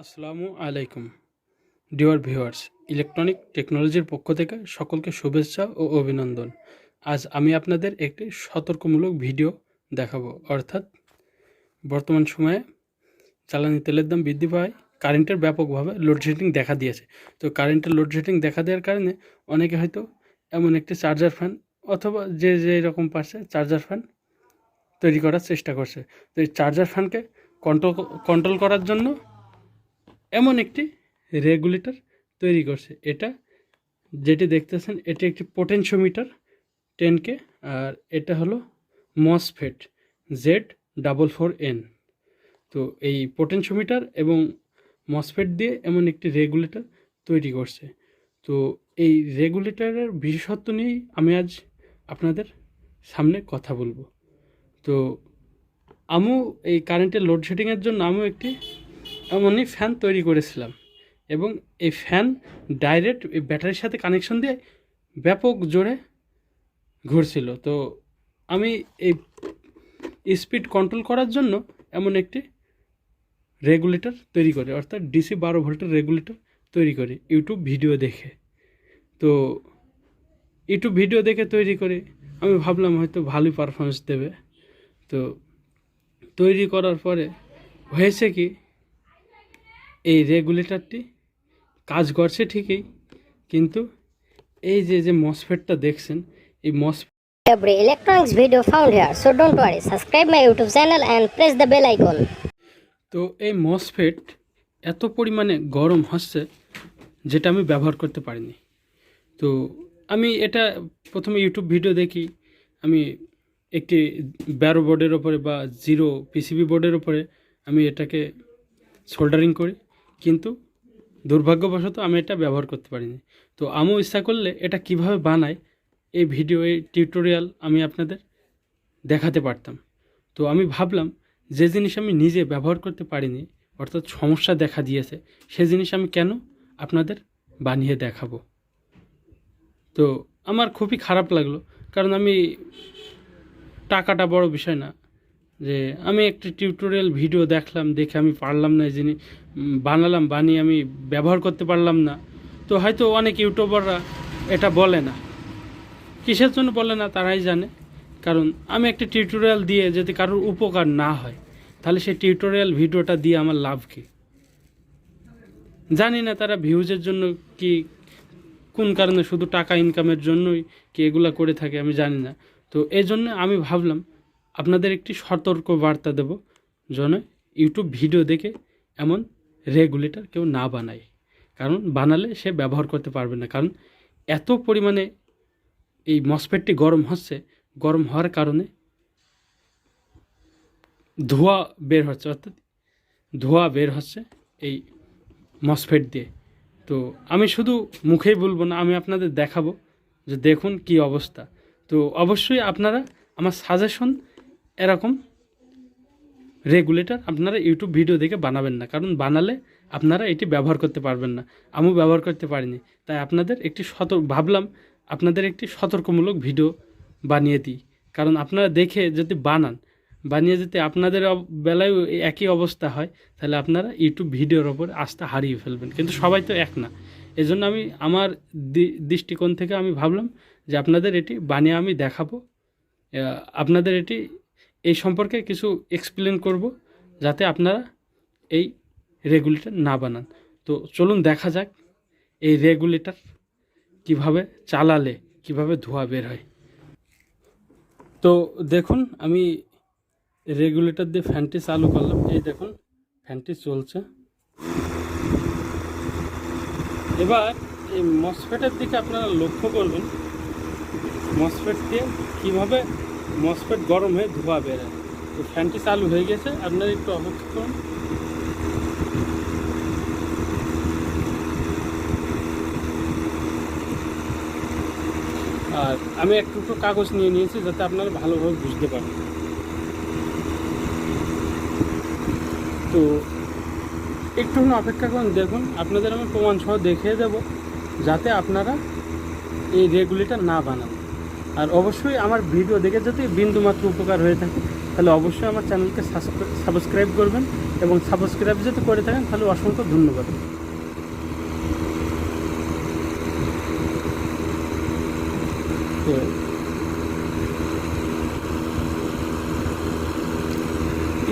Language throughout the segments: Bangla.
আসসালামু আলাইকুম ডিয়ার ভিউয়ার্স, ইলেকট্রনিক টেকনোলজির পক্ষ থেকে সকলকে শুভেচ্ছা ও অভিনন্দন। আজ আমি আপনাদের একটি সতর্কমূলক ভিডিও দেখাবো। অর্থাৎ বর্তমান সময়ে জ্বালানি তেলের দাম বৃদ্ধি পায়, কারেন্টের ব্যাপকভাবে লোডশেডিং দেখা দিয়েছে। তো কারেন্টের লোডশেডিং দেখা দেওয়ার কারণে অনেকে হয়তো এমন একটি চার্জার ফ্যান অথবা যে রকম পারছে চার্জার ফ্যান তৈরি করার চেষ্টা করছে। তো এই চার্জার ফ্যানকে কন্ট্রোল করার জন্য এমন একটি রেগুলেটর তৈরি করছে। এটা যেটি দেখতেছেন এটি একটি পোটেনশিওমিটার 10K, আর এটা হলো মসফেট Z44N। তো এই পোটেনশিওমিটার এবং মসফেট দিয়ে এমন একটি রেগুলেটর তৈরি করছে। তো এই রেগুলেটরের বিশেষত্ব নিয়েই আমি আজ আপনাদের সামনে কথা বলবো। তো আমি এই কারেন্টের লোডশেডিংয়ের জন্য আমি একটি এমনই ফ্যান তৈরি করেছিলাম, এবং এই ফ্যান ডাইরেক্ট এই ব্যাটারির সাথে কানেকশন দিয়ে ব্যাপক জোরে ঘুরছিল। তো আমি এই স্পিড কন্ট্রোল করার জন্য এমন একটি রেগুলেটর তৈরি করি, অর্থাৎ DC 12 ভোল্টের রেগুলেটর তৈরি করি ইউটিউব ভিডিও দেখে। তো ইউটিউব ভিডিও দেখে তৈরি করে আমি ভাবলাম হয়তো ভালোই পারফরমেন্স দেবে। তো তৈরি করার পরে হয়েছে কি, এই রেগুলেটরটি কাজ করছে ঠিকই, কিন্তু এই যে মসফেটটা দেখছেন, এই MOSFET Every electronics video found here, so don't worry. Subscribe my YouTube channel and press the bell icon. তো এই মসফেট এত পরিমাণে গরম হচ্ছে যেটা আমি ব্যবহার করতে পারিনি। তো আমি এটা প্রথমে ইউটিউব ভিডিও দেখি, আমি একটি 12 বোর্ডের ওপরে বা 0 PCB বোর্ডের ওপরে আমি এটাকে সোল্ডারিং করি, কিন্তু দুর্ভাগ্যবশত আমি এটা ব্যবহার করতে পারিনি। তো আমিও ইচ্ছা করলে এটা কিভাবে বানায় এই ভিডিও, এই টিউটোরিয়াল আমি আপনাদের দেখাতে পারতাম। তো আমি ভাবলাম যে জিনিস আমি নিজে ব্যবহার করতে পারিনি, অর্থাৎ সমস্যা দেখা দিয়েছে, সে জিনিস আমি কেন আপনাদের বানিয়ে দেখাবো। তো আমার খুবই খারাপ লাগলো, কারণ আমি টাকাটা বড় বিষয় না, যে আমি একটি টিউটোরিয়াল ভিডিও দেখলাম, দেখে আমি পারলাম না, এই জিনিস বানালাম, বানিয়ে আমি ব্যবহার করতে পারলাম না। তো হয়তো অনেক ইউটিউবাররা এটা বলে না, কিসের জন্য বলে না তারাই জানে। কারণ আমি একটা টিউটোরিয়াল দিয়ে যদি কারোর উপকার না হয়, তাহলে সেই টিউটোরিয়াল ভিডিওটা দিয়ে আমার লাভ কী? জানি না তারা ভিউজের জন্য কি, কোন কারণে, শুধু টাকা ইনকামের জন্যই কি এগুলা করে থাকে, আমি জানি না। তো এই জন্য আমি ভাবলাম আপনাদের একটি সতর্ক বার্তা দেব, যেন ইউটিউব ভিডিও দেখে এমন রেগুলেটর কেউ না বানায়। কারণ বানালে সে ব্যবহার করতে পারবে না, কারণ এত পরিমাণে এই মসফেটটি গরম হচ্ছে, গরম হওয়ার কারণে ধোঁয়া বের হচ্ছে, অর্থাৎ ধোঁয়া বের হচ্ছে এই মসফেট দিয়ে। তো আমি শুধু মুখেই বলবো না, আমি আপনাদের দেখাবো যে দেখুন কি অবস্থা। তো অবশ্যই আপনারা আমার সাজেশন এরকম রেগুলেটর আপনারা ইউটিউব ভিডিও দেখে বানাবেন না, কারণ বানালে আপনারা এটি ব্যবহার করতে পারবেন না। আমিও ব্যবহার করতে পারিনি, তাই আপনাদের একটি ভাবলাম আপনাদের একটি সতর্কমূলক ভিডিও বানিয়ে দিই। কারণ আপনারা দেখে যদি বানিয়ে যদি আপনাদের বেলায় একই অবস্থা হয়, তাহলে আপনারা ইউটিউব ভিডিওর ওপর আস্থা হারিয়ে ফেলবেন। কিন্তু সবাই তো এক না, এজন্য আমি আমার দৃষ্টিকোণ থেকে আমি ভাবলাম যে আপনাদের এটি বানিয়ে আমি দেখাবো, আপনাদের এটি এই সম্পর্কে কিছু এক্সপ্লেন করব, যাতে আপনারা এই রেগুলেটর না বানান। তো চলুন দেখা যাক এই রেগুলেটর কিভাবে চালালে কিভাবে ধোঁয়া বের হয়। তো দেখুন আমি রেগুলেটর দিয়ে ফ্যানটি চালু করলাম, এই দেখুন ফ্যানটি চলছে। এবার এই মসফেটের দিকে আপনারা লক্ষ্য করবেন, মসফেট দিয়ে কীভাবে মসফেট গরম হয়ে ধোঁয়া বেরোয়। তো ফ্যানটি চালু হয়ে গেছে, আপনারা একটু অপেক্ষা করুন। আর আমি একটু কাগজ নিয়ে নিয়েছি যাতে আপনারা ভালোভাবে বুঝতে পারেন। তো একটু অপেক্ষা করুন, দেখুন আপনাদের আমি প্রমাণ সহ দেখিয়ে দেব, যাতে আপনারা এই রেগুলেটর না বানান। আর অবশ্যই আমার ভিডিও দেখে যদি বিন্দুমাত্র উপকার হয়ে থাকে, তাহলে অবশ্যই আমার চ্যানেলকে সাবস্ক্রাইব করবেন এবং সাবস্ক্রাইব যদি করে থাকেন তাহলে অসংখ্য ধন্যবাদ। তো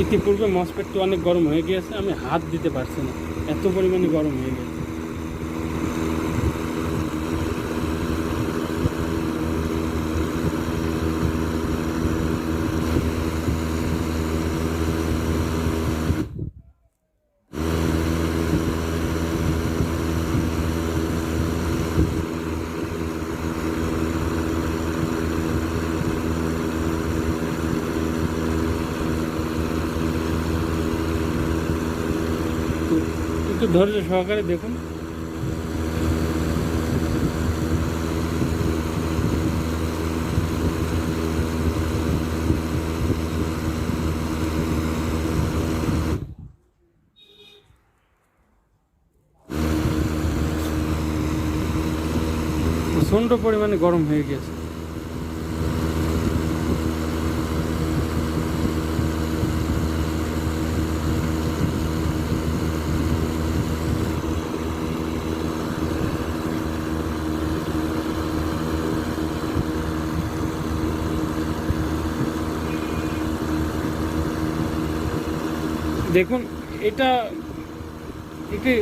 ইতিপূর্বে মসপেটটি অনেক গরম হয়ে গিয়েছে, আমি হাত দিতে পারছি না, এত পরিমাণে গরম হয়ে গেছে। একটু ধৈর্য সহকারে দেখুন। প্রচণ্ড পরিমাণে গরম হয়ে গেছে। দেখুন, এটা একটি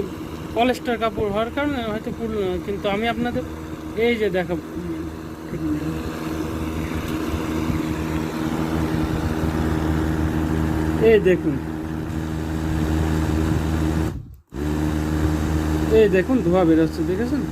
পলিস্টার কাপড় হওয়ার কারণে হয়তো পুরো না, কিন্তু আমি আপনাদের এই যে দেখাবো। এই দেখুন, এই দেখুন ধোঁয়া বেরোচ্ছে, দেখেছেন?